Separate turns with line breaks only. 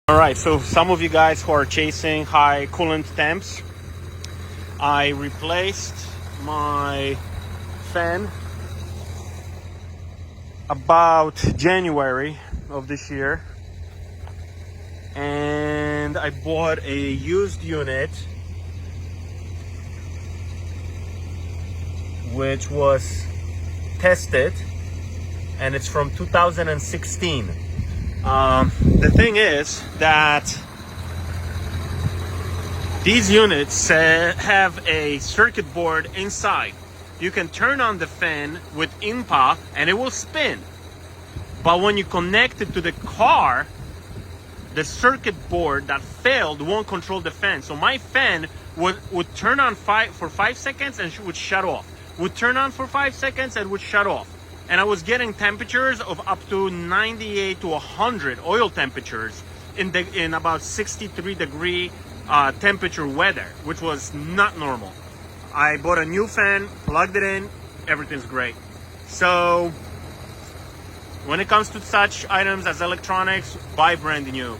Alright, so some of you guys who are chasing high coolant temps, I replaced my fan about January of this year, and I bought a used unit which was tested, and it's from 2016. The thing is that these units have a circuit board inside. You can turn on the fan with INPA and it will spin. But when you connect it to the car, the circuit board that failed won't control the fan. So my fan would turn on for 5 seconds and would shut off. Would turn on for 5 seconds and would shut off. And I was getting temperatures of up to 98 to 100 oil temperatures in about 63 degree temperature weather, which was not normal. I bought a new fan, plugged it in, everything's great. So when it comes to such items as electronics, buy brand new.